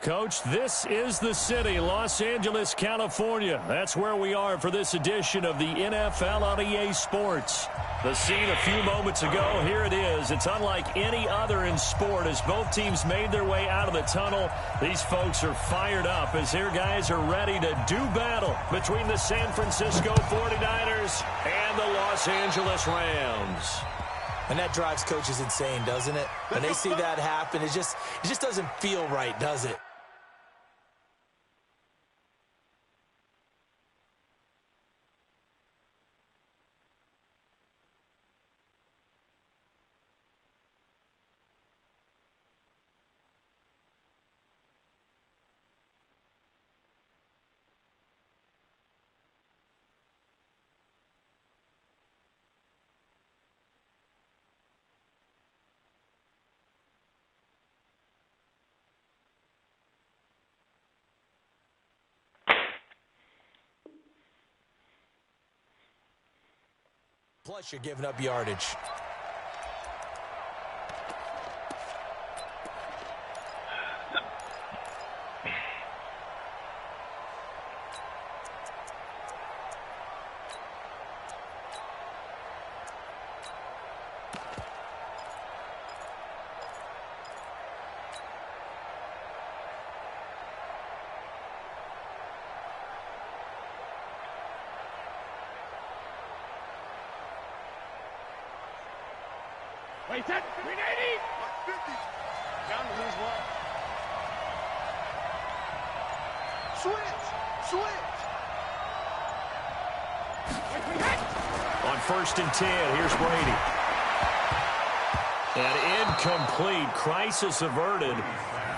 Coach, this is the city, Los Angeles, California. That's where we are for this edition of the NFL on EA Sports. The scene a few moments ago, here it is. It's unlike any other in sport as both teams made their way out of the tunnel. These folks are fired up as their guys are ready to do battle between the San Francisco 49ers and the Los Angeles Rams. And that drives coaches insane, doesn't it? When they see that happen, it just doesn't feel right, does it? Plus, you're giving up yardage. Wait, set, 380! 150. Down to lose one. Switch! On 1st and 10, here's Brady. And incomplete. Crisis averted.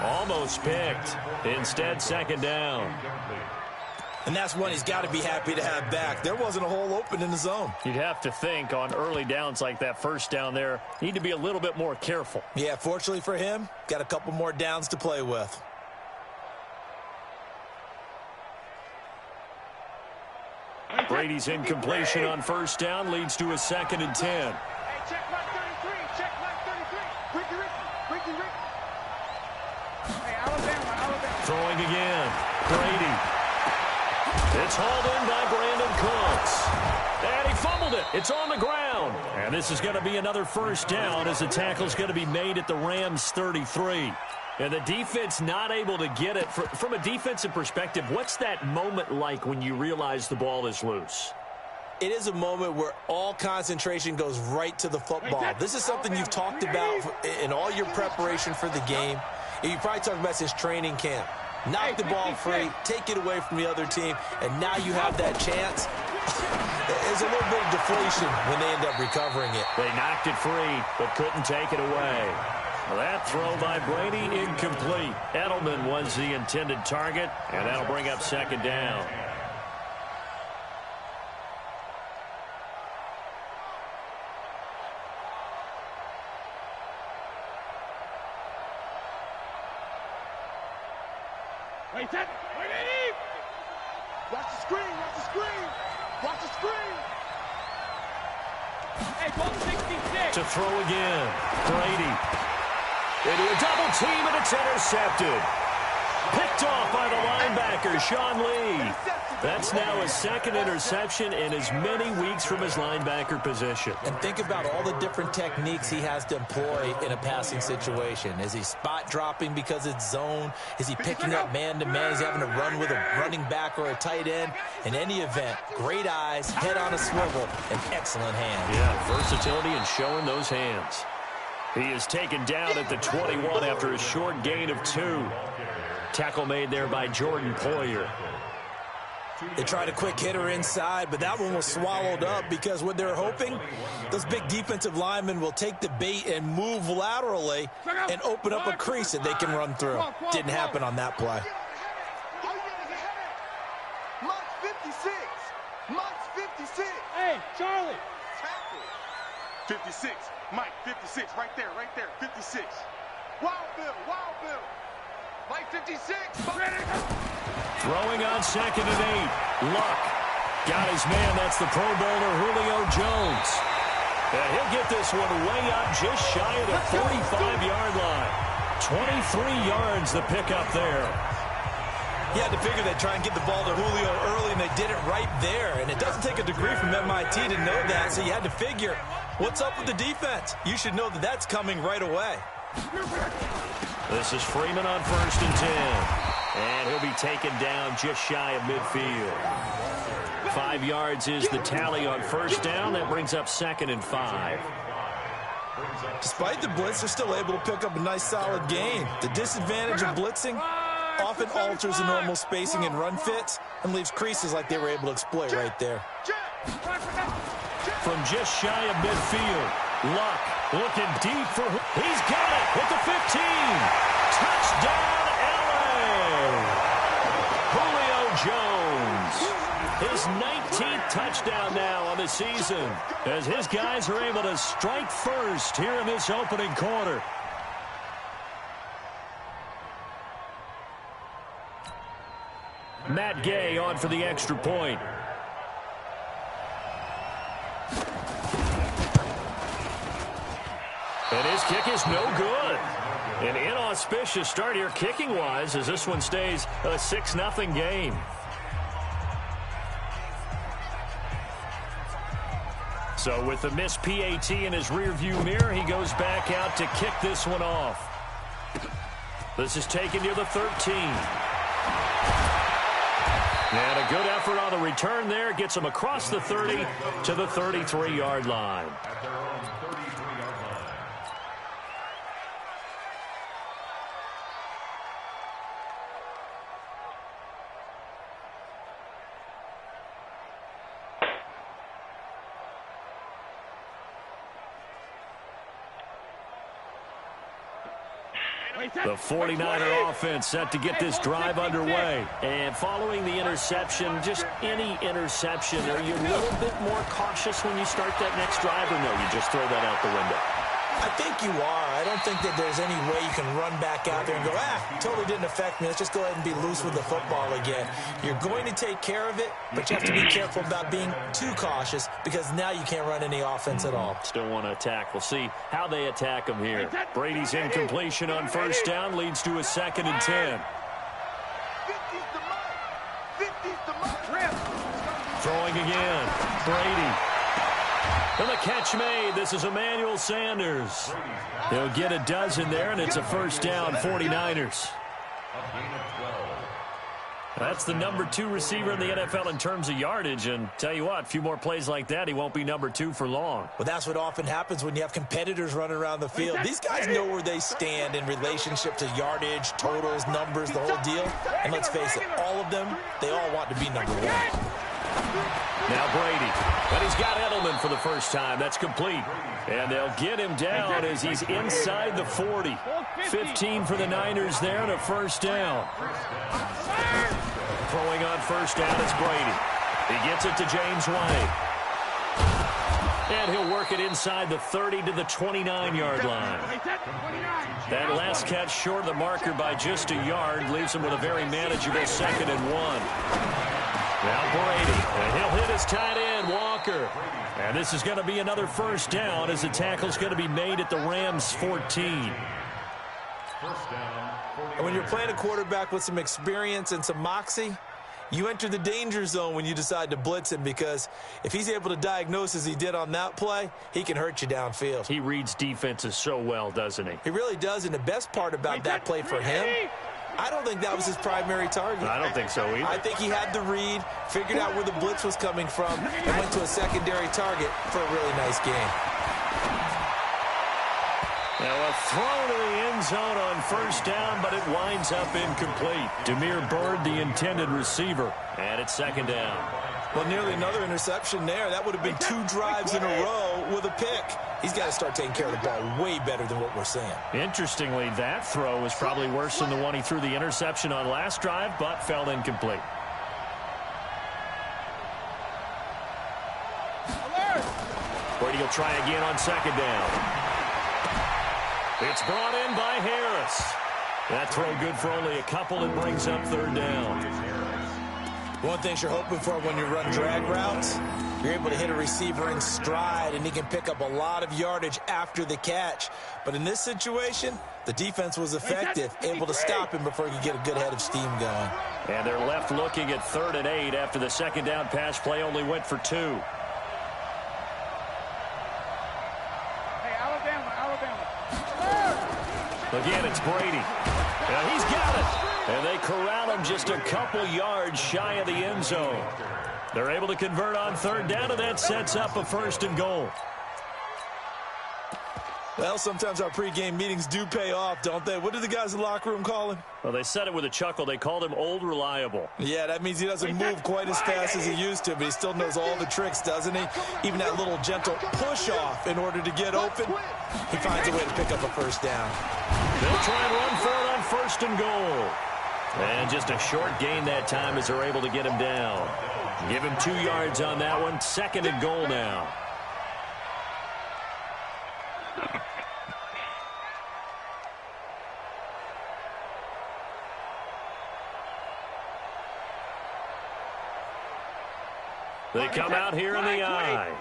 Almost picked. Instead, 2nd down. And that's one he's got to be happy to have back. There wasn't a hole open in the zone. You'd have to think on early downs like that 1st down there, need to be a little bit more careful. Yeah, fortunately for him, got a couple more downs to play with. Brady's incompletion on 1st down leads to a 2nd and 10. Hey, check mark 33. Check mark 33. Ricky. Hey, Alabama. Throwing again. Brady. It's hauled in by Brandon Cooks. And he fumbled it. It's on the ground. And this is going to be another 1st down as the tackle's going to be made at the Rams 33. And the defense not able to get it. From a defensive perspective, what's that moment like when you realize the ball is loose? It is a moment where all concentration goes right to the football. This is something you've talked about in all your preparation for the game. You probably talked about since training camp. Knock the ball free, take it away from the other team, and now you have that chance. There's a little bit of deflation when they end up recovering it. They knocked it free, but couldn't take it away. That throw by Brady, incomplete. Edelman was the intended target, and that'll bring up 2nd down. Wait, set, 180! Watch the screen. Hey, ball 66. To throw again. Brady. Into a double team, and it's intercepted. Picked off by the linebacker, Sean Lee. That's now his 2nd interception in as many weeks from his linebacker position. And think about all the different techniques he has to employ in a passing situation. Is he spot dropping because it's zone? Is he picking up man-to-man? Is he having to run with a running back or a tight end? In any event, great eyes, head on a swivel, and excellent hands. Yeah, versatility and showing those hands. He is taken down at the 21 after a short gain of 2. Tackle made there by Jordan Poyer. They tried a quick hitter inside, but that one was swallowed up because what they're hoping, those big defensive linemen will take the bait and move laterally and open up a crease that they can run through. Didn't happen on that play. Mike's 56. Hey, Charlie. 56. Mike, 56. Right there. 56. Wild Bill. Mike, 56. Throwing on 2nd and 8. Luck got his man. That's the Pro Bowler Julio Jones. And he'll get this one way up just shy of the 45-yard line. 23 yards the pick up there. You had to figure they'd try and get the ball to Julio early, and they did it right there. And it doesn't take a degree from MIT to know that, so you had to figure, what's up with the defense? You should know that that's coming right away. This is Freeman on 1st and 10. And he'll be taken down just shy of midfield. 5 yards is the tally on 1st down. That brings up 2nd and 5. Despite the blitz, they're still able to pick up a nice, solid gain. The disadvantage of blitzing often alters the normal spacing and run fits and leaves creases like they were able to exploit right there. From just shy of midfield, Luck looking deep for... He's got it at the 15. Touchdown, LA! Julio Jones. His 19th touchdown now on the season as his guys are able to strike first here in this opening quarter. Matt Gay on for the extra point. And his kick is no good. An inauspicious start here kicking-wise as this one stays a 6-0 game. So with the missed PAT in his rearview mirror, he goes back out to kick this one off. This is taken near the 13. And a good effort on the return there. Gets him across the 30 to the 33-yard line. The 49er offense set to get this drive underway. And following the interception, just any interception, are you a little bit more cautious when you start that next drive, or no, you just throw that out the window? I think you are. I don't think that there's any way you can run back out there and go, totally didn't affect me. Let's just go ahead and be loose with the football again. You're going to take care of it, but you have to be careful about being too cautious because now you can't run any offense at all. Still want to attack. We'll see how they attack him here. Brady's incompletion on 1st down leads to a 2nd and 10. Throwing again. Brady. And the catch made. This is Emmanuel Sanders. He'll get a dozen there, and it's a 1st down, 49ers. That's the number 2 receiver in the NFL in terms of yardage, and tell you what, a few more plays like that, he won't be number 2 for long. Well, that's what often happens when you have competitors running around the field. These guys know where they stand in relationship to yardage, totals, numbers, the whole deal. And let's face it, all of them, they all want to be number 1. Now Brady, but he's got Edelman for the first time. That's complete. And they'll get him down as he's inside the 40. 15 for the Niners there and a 1st down. Throwing on 1st down, it's Brady. He gets it to James White. And he'll work it inside the 30 to the 29-yard line. That last catch short of the marker by just a yard leaves him with a very manageable 2nd and 1. Now Brady, and he'll hit his tight end, Walker. And this is going to be another 1st down as the tackle's going to be made at the Rams' 14. And when you're playing a quarterback with some experience and some moxie, you enter the danger zone when you decide to blitz him because if he's able to diagnose as he did on that play, he can hurt you downfield. He reads defenses so well, doesn't he? He really does, and the best part about that play for him, I don't think that was his primary target. I don't think so either. I think he had the read, figured out where the blitz was coming from, and went to a secondary target for a really nice game. Now a throw to the end zone on 1st down, but it winds up incomplete. Damiere Byrd, the intended receiver, and it's 2nd down. Well, nearly another interception there. That would have been 2 drives in a row with a pick. He's got to start taking care of the ball way better than what we're seeing. Interestingly, that throw was probably worse than the one he threw the interception on last drive, but fell incomplete. Brady will try again on 2nd down. It's brought in by Harris. That throw good for only a couple and brings up 3rd down. One thing you're hoping for when you run drag routes, You're able to hit a receiver in stride, and he can pick up a lot of yardage after the catch. But in this situation, the defense was effective, able to stop him before he could get a good head of steam going. And they're left looking at 3rd and 8 after the second down pass play only went for 2. Hey, Alabama. Again, it's Brady. And he's got it. And they corral him just a couple yards shy of the end zone. They're able to convert on 3rd down, and that sets up a 1st and goal. Well, sometimes our pregame meetings do pay off, don't they? What did the guys in the locker room call him? Well, they said it with a chuckle. They called him Old Reliable. Yeah, that means he doesn't move quite as fast as he used to, but he still knows all the tricks, doesn't he? Even that little gentle push-off in order to get open, he finds a way to pick up a 1st down. They'll try and run for it on 1st and goal. And just a short gain that time as they're able to get him down. Give him 2 yards on that one. 2nd and goal now. They come out here in the eye.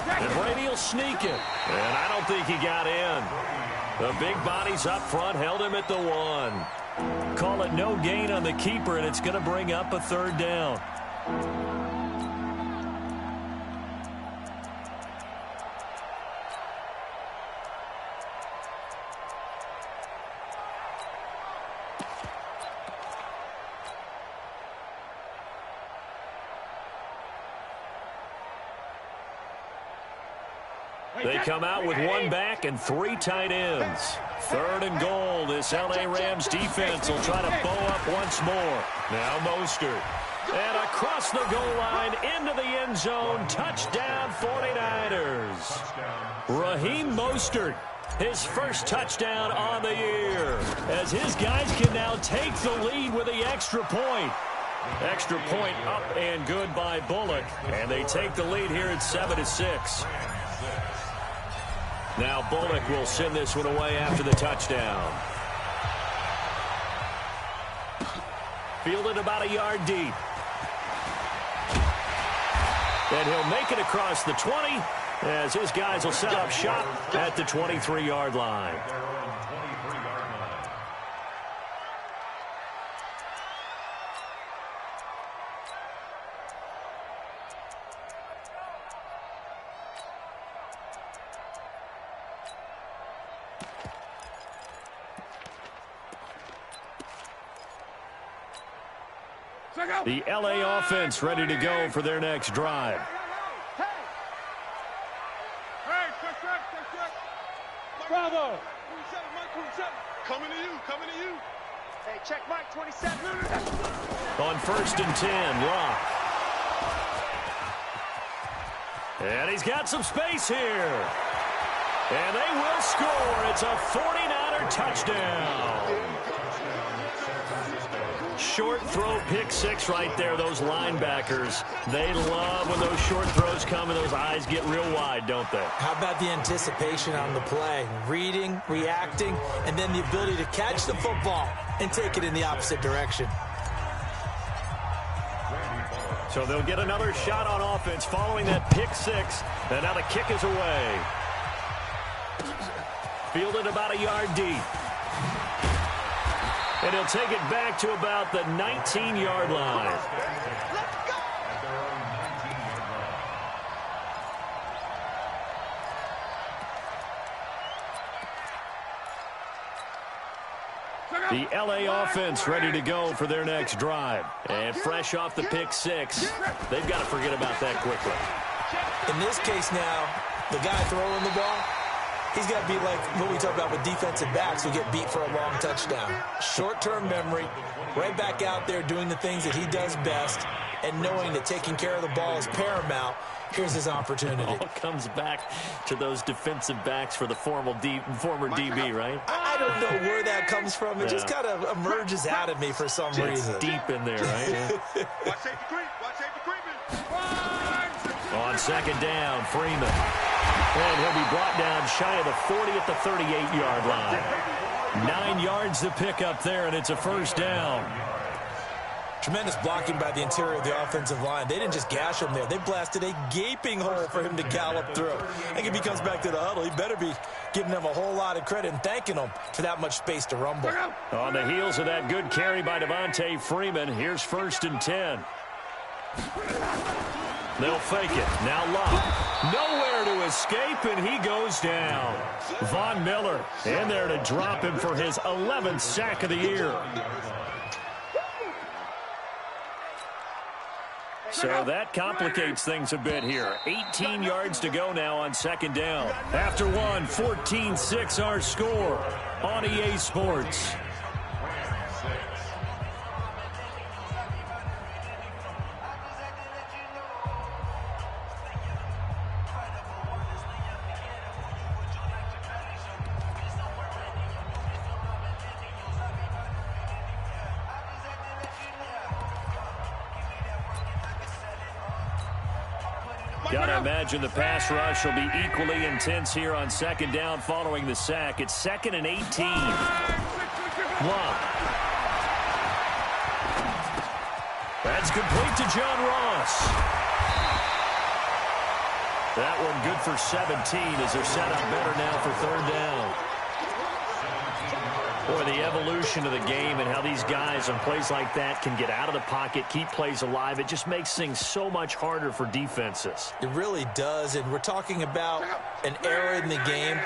And Brady will sneak it. And I don't think he got in. The big bodies up front held him at the 1. Call it no gain on the keeper, and it's going to bring up a 3rd down. They come out with 1 back and 3 tight ends. 3rd and goal. This L.A. Rams defense will try to bow up once more. Now Mostert. And across the goal line into the end zone. Touchdown 49ers. Raheem Mostert, his first touchdown on the year, as his guys can now take the lead with the extra point. Extra point up and good by Bullock. And they take the lead here at 7-6. Now Bullock will send this one away after the touchdown. Fielded about a yard deep. And he'll make it across the 20 as his guys will set up shop at the 23-yard line. The L.A. offense ready to go for their next drive. Hey, check. Bravo. Coming to you. Hey, check Mike, 27. On 1st and 10, Locke. And he's got some space here. And they will score. It's a 49er touchdown. Short throw, pick 6 right there. Those linebackers, they love when those short throws come and those eyes get real wide, don't they? How about the anticipation on the play? Reading, reacting, and then the ability to catch the football and take it in the opposite direction. So they'll get another shot on offense following that pick 6. And now the kick is away. Fielded about a yard deep. And he'll take it back to about the 19-yard line. The L.A. offense ready to go for their next drive. And fresh off the pick 6, they've got to forget about that quickly. In this case now, the guy throwing the ball, he's got to be like what we talk about with defensive backs who get beat for a long touchdown. Short-term memory, right back out there doing the things that he does best, and knowing that taking care of the ball is paramount. Here's his opportunity. All comes back to those defensive backs for the former DB, right? I don't know where that comes from. It just kind of emerges out of me for some reason. It's deep in there, right? Watch safety creeping. On 2nd down, Freeman. And he'll be brought down shy of the 40 at the 38-yard line. 9 yards to pick up there, and it's a 1st down. Tremendous blocking by the interior of the offensive line. They didn't just gash him there. They blasted a gaping hole for him to gallop through. I think if he comes back to the huddle, he better be giving them a whole lot of credit and thanking them for that much space to rumble. On the heels of that good carry by Devontae Freeman, here's 1st and 10. They'll fake it. Now Love. Nowhere to escape, and he goes down. Von Miller in there to drop him for his 11th sack of the year. So that complicates things a bit here. 18 yards to go now on 2nd down. After one, 14-6 our score on EA Sports. Gotta imagine the pass rush will be equally intense here on 2nd down following the sack. It's 2nd and 18. Love. That's complete to John Ross. That one good for 17 as they're set up better now for 3rd down. Boy, the evolution of the game and how these guys on plays like that can get out of the pocket, keep plays alive, it just makes things so much harder for defenses. It really does, and we're talking about an era in the game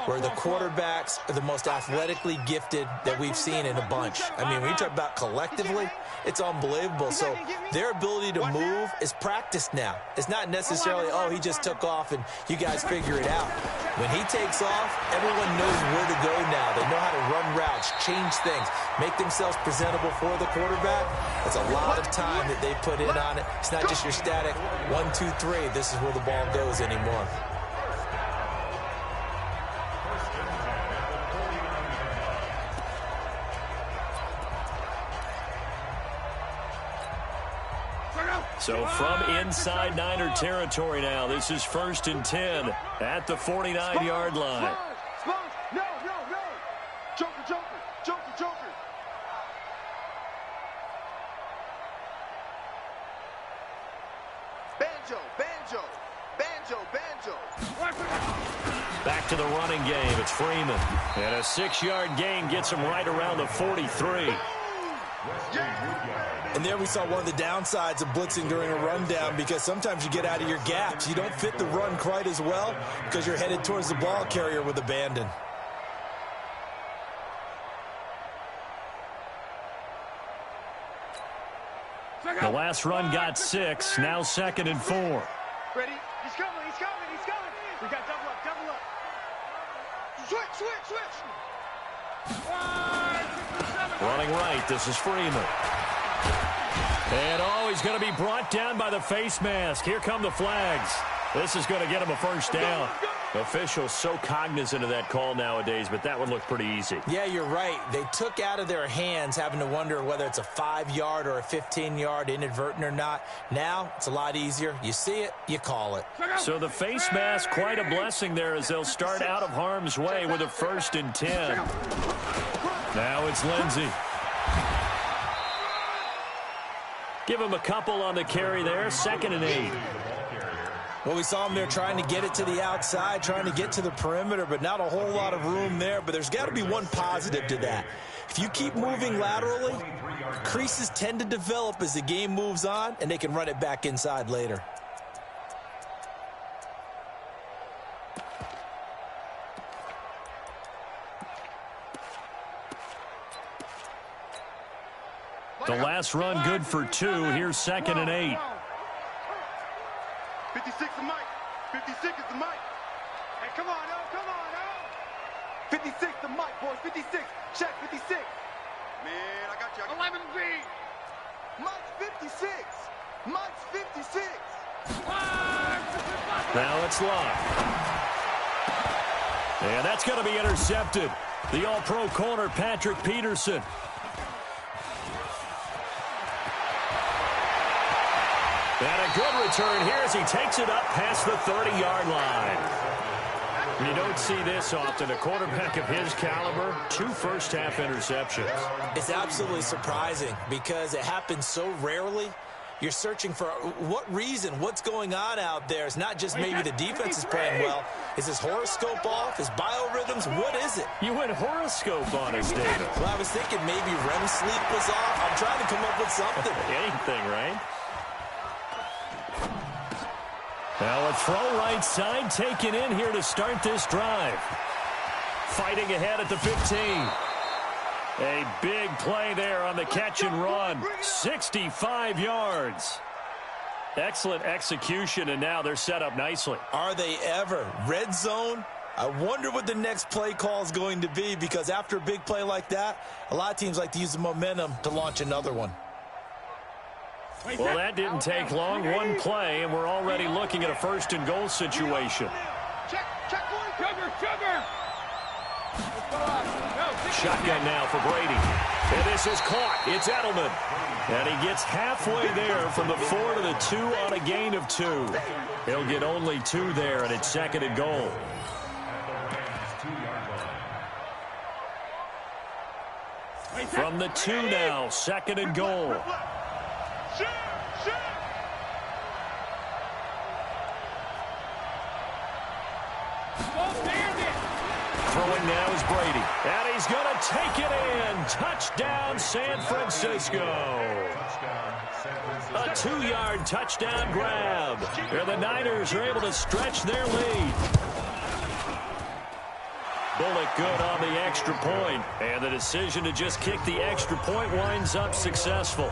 where the quarterbacks are the most athletically gifted that we've seen in a bunch. I mean, when you talk about collectively, it's unbelievable. So their ability to move is practiced now. It's not necessarily, oh, he just took off and you guys figure it out. When he takes off, everyone knows where to go now. They know how to run routes, change things, make themselves presentable for the quarterback. That's a lot of time that they put in on it. It's not just your static 1, 2, 3. This is where the ball goes anymore. So from inside Niner territory now, this is 1st and 10 at the 49-yard line. No. Joker. Banjo. Back to the running game. It's Freeman. And a 6-yard gain gets him right around the 43. And there we saw one of the downsides of blitzing during a rundown, because sometimes you get out of your gaps. You don't fit the run quite as well because you're headed towards the ball carrier with abandon. The last run got 6. Now 2nd and 4. Ready? He's coming. We got double up. Switch. Running right, this is Freeman. And he's going to be brought down by the face mask. Here come the flags. This is going to get him a 1st down. Officials so cognizant of that call nowadays, but that one looked pretty easy. Yeah, you're right. They took out of their hands having to wonder whether it's a 5-yard or a 15-yard, inadvertent or not. Now, it's a lot easier. You see it, you call it. So the face mask, quite a blessing there as they'll start out of harm's way with a 1st and 10. Now it's Lindsey. Give him a couple on the carry there. 2nd and 8. Well, we saw him there trying to get it to the outside, trying to get to the perimeter, but not a whole lot of room there. But there's got to be one positive to that. If you keep moving laterally, creases tend to develop as the game moves on, and they can run it back inside later. The last run good for 2. Here's 2nd and 8. 56 is Mike. 56 is the Mike. Hey, come on, oh. 56 the Mike, boys. 56. Check 56. Man, I got you. 11B. Mike's 56. Mike's 56. Now it's Love. And that's going to be intercepted. The all-pro corner, Patrick Peterson. And a good return here as he takes it up past the 30-yard line. You don't see this often. A quarterback of his caliber, 2 first-half interceptions. It's absolutely surprising because it happens so rarely. You're searching for what reason, what's going on out there. It's not just maybe the defense is playing well. Is his horoscope off? His biorhythms? What is it? You went horoscope on us, David. Well, I was thinking maybe REM sleep was off. I'm trying to come up with something. Anything, right? Now a throw right side taken in here to start this drive. Fighting ahead at the 15. A big play there on the catch and run. 65 yards. Excellent execution, and now they're set up nicely. Are they ever? Red zone? I wonder what the next play call is going to be, because after a big play like that, a lot of teams like to use the momentum to launch another one. Well, that didn't take long. One play, and we're already looking at a 1st and goal situation. Shotgun now for Brady. And this is caught. It's Edelman. And he gets halfway there from the 4 to the 2 on a gain of 2. He'll get only 2 there, and it's 2nd and goal. From the 2 now, 2nd and goal. Throwing now is Brady. And he's going to take it in. Touchdown, San Francisco. A 2-yard touchdown grab. Where the Niners are able to stretch their lead. Bullock good on the extra point. And the decision to just kick the extra point winds up successful.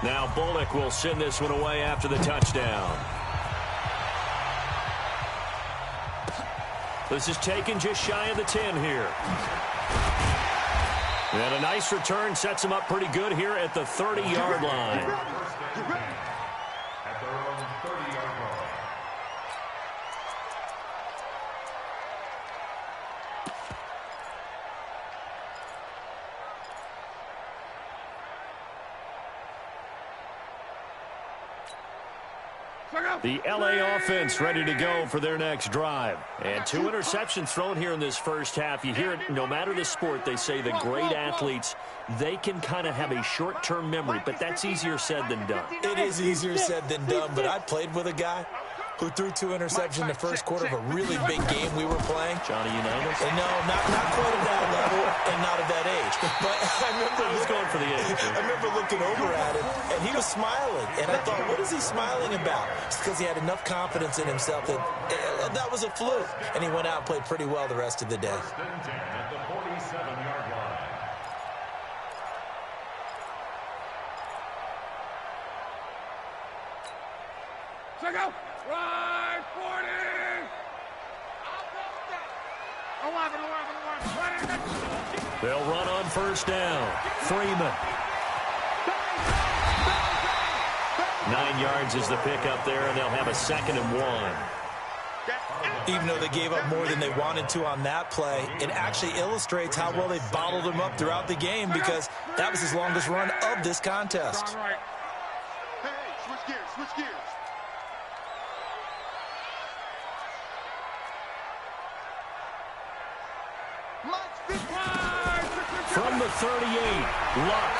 Now Bullock will send this one away after the touchdown. This is taken just shy of the 10 here. And a nice return sets him up pretty good here at the 30-yard line. The LA offense ready to go for their next drive. And 2 interceptions thrown here in this first half. You hear it, no matter the sport, they say the great athletes, they can kind of have a short-term memory, but that's easier said than done. It is easier said than done, but I played with a guy who threw 2 interceptions in the first quarter of a really big game we were playing. Johnny Unitas? No, not quite at that level and not at that age. But I was going for the age. I remember looking over at him, and he was smiling. And I thought, what is he smiling about? It's because he had enough confidence in himself that that was a fluke. And he went out and played pretty well the rest of the day. At the 47-yard line. Check out. Right, 40. 11. They'll run on first down. Freeman. 9 yards is the pickup there, and they'll have a 2nd and 1. Even though they gave up more than they wanted to on that play, it actually illustrates how well they bottled him up throughout the game, because that was his longest run of this contest. Hey, switch gears, switch gears. From the 38, Luck.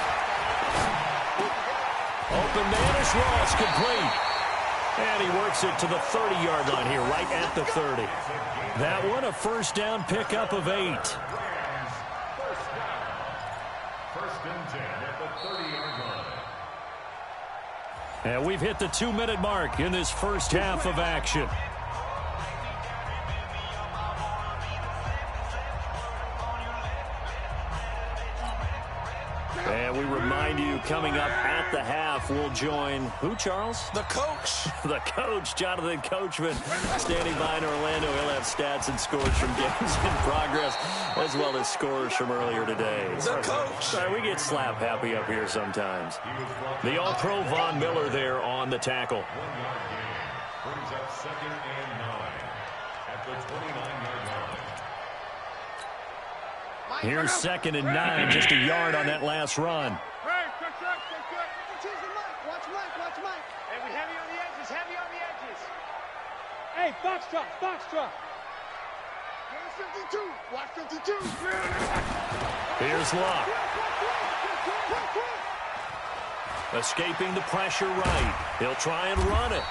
Open man is Ross, complete. And he works it to the 30-yard line here, right at the 30. That one, a first down pickup of 8. First and 10 at the 30-yard line. And we've hit the 2-minute mark in this first half of action. And we remind you, coming up at the half, we'll join who, Charles? The coach. The coach, Jonathan Coachman, standing by in Orlando. He'll have stats and scores from games in progress, as well as scores from earlier today. The coach. Sorry, we get slap happy up here sometimes. The All-Pro Von Miller there on the tackle. 1-yard gain brings up 2nd and 9 at the 29-yard line. Here's 2nd and 9, just a yard on that last run. Choose the mic. Watch Mike. Watch Mike. Hey, we heavy on the edges. Heavy on the edges. Hey, Foxtrot. Foxtrot. 52. Watch 52. Here's Luck. Escaping the pressure right. He'll try and run it.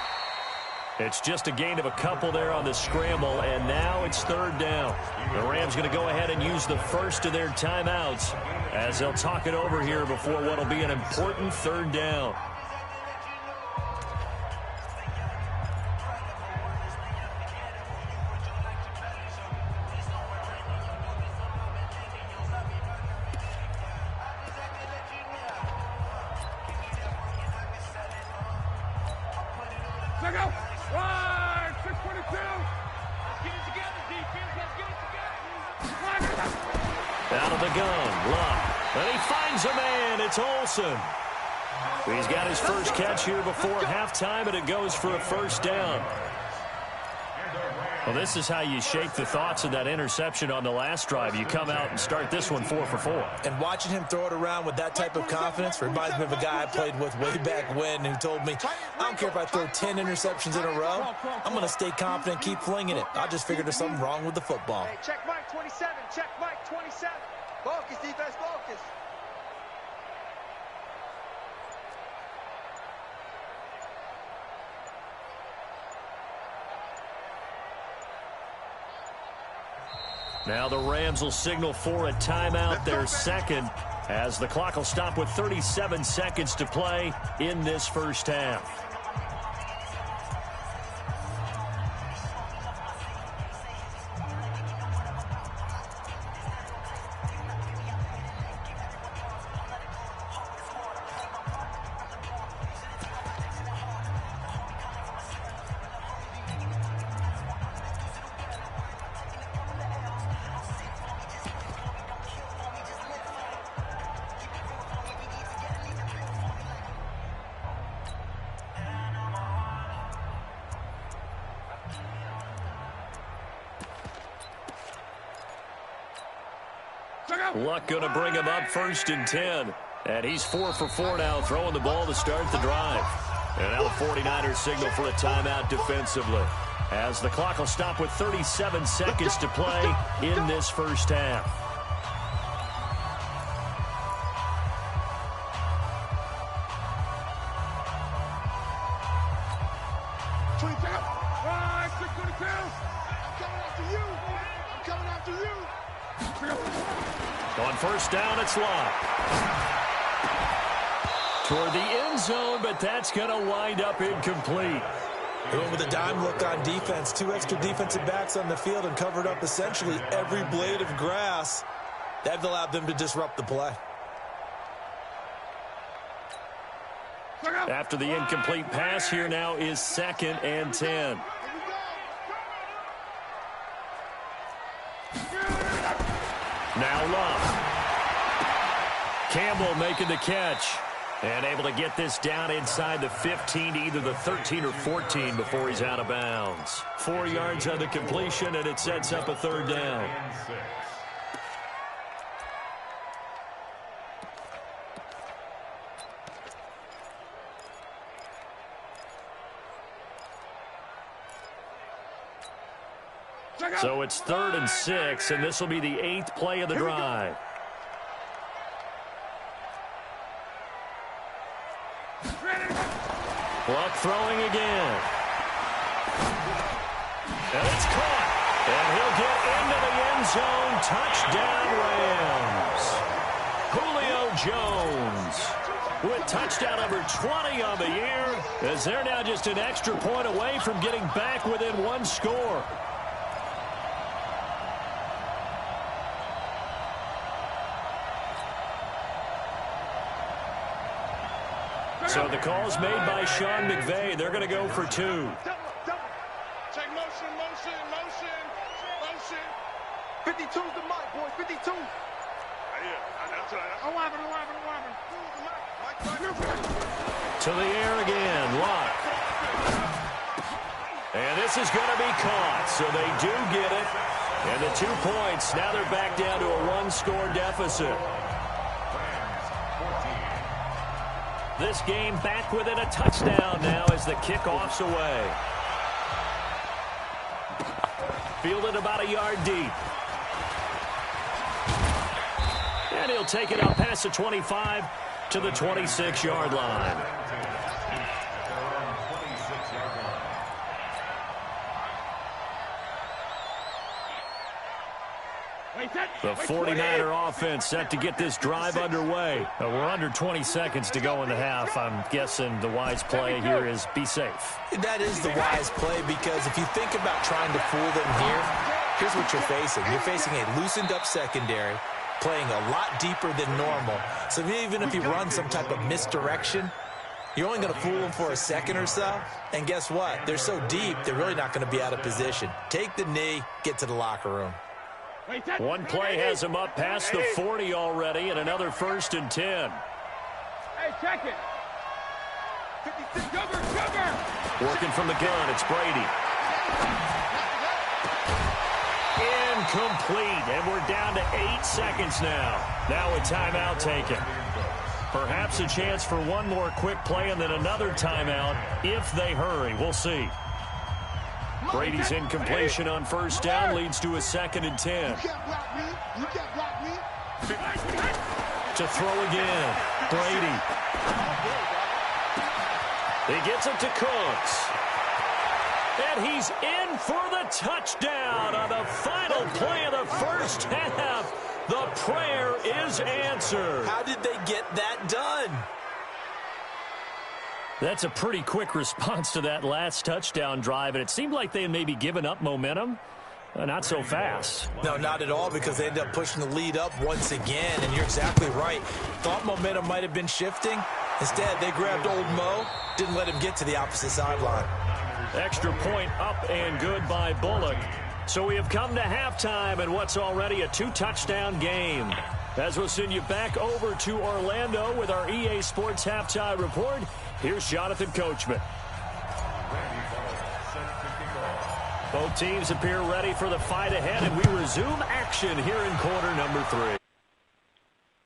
It's just a gain of a couple there on the scramble, and now it's third down. The Rams going to go ahead and use the first of their timeouts as they'll talk it over here before what will be an important third down. Out of the gun, Luck. And he finds a man. It's Olsen. He's got his first catch here before halftime, and it goes for a first down. Well, this is how you shake the thoughts of that interception on the last drive. You come out and start this one 4 for 4. And watching him throw it around with that type of confidence reminds me of a guy I played with way back when who told me, I don't care if I throw 10 interceptions in a row. I'm going to stay confident, keep flinging it. I just figured there's something wrong with the football. Hey, check Mike 27. Check Mike 27. Focus, defense, focus. Now the Rams will signal for a timeout, their second, as the clock will stop with 37 seconds to play in this first half. Luck going to bring him up 1st and 10. And he's 4 for 4 now, throwing the ball to start the drive. And now the 49ers signal for a timeout defensively, as the clock will stop with 37 seconds to play in this first half. On first down, it's Luck. Toward the end zone, but that's going to wind up incomplete. He went with a dime look on defense. 2 extra defensive backs on the field and covered up essentially every blade of grass. That allowed them to disrupt the play. After the incomplete pass, here now is 2nd and 10. Now Luck. Campbell making the catch and able to get this down inside the 15 to either the 13 or 14 before he's out of bounds. 4 yards on the completion, and it sets up a third down. So it's 3rd and 6, and this will be the 8th play of the drive. Luck throwing again. And it's caught. And he'll get into the end zone. Touchdown, Rams. Julio Jones with touchdown number 20 on the year, as they're now just an extra point away from getting back within 1 score. So the call's made by Sean McVay. They're going to go for 2. Check motion, motion, motion, motion. 52's the mic, boys, 52. To the air again, Luck. And this is going to be caught, so they do get it. And the 2 points, now they're back down to a 1-score deficit. this game back within a touchdown now as the kickoff's away. Fielded about a yard deep. And he'll take it out past the 25 to the 26-yard line. The 49er offense set to get this drive underway. We're under 20 seconds to go in the half. I'm guessing the wise play here is be safe. That is the wise play, because if you think about trying to fool them here, here's what you're facing. You're facing a loosened up secondary, playing a lot deeper than normal. So even if you run some type of misdirection, you're only going to fool them for a second or so. And guess what? They're so deep, they're really not going to be out of position. Take the knee, get to the locker room. One play has him up past the 40 already, and another 1st and 10. Hey, check it. 56, cover. Working from the gun, it's Brady. Incomplete, and we're down to 8 seconds now. Now a timeout taken. Perhaps a chance for one more quick play and then another timeout if they hurry. We'll see. Brady's incompletion on 1st down leads to a 2nd and 10. To throw again. Brady. He gets it to Cooks. And he's in for the touchdown on the final play of the first half. The prayer is answered. How did they get that done? That's a pretty quick response to that last touchdown drive, and it seemed like they had maybe given up momentum. Not so fast. No, not at all, because they ended up pushing the lead up once again, and you're exactly right. Thought momentum might have been shifting. Instead, they grabbed old Mo, didn't let him get to the opposite sideline. Extra point up and good by Bullock. So we have come to halftime in what's already a 2-touchdown game. As we'll send you back over to Orlando with our EA Sports Halftime Report, here's Jonathan Coachman. Both teams appear ready for the fight ahead, and we resume action here in quarter number 3.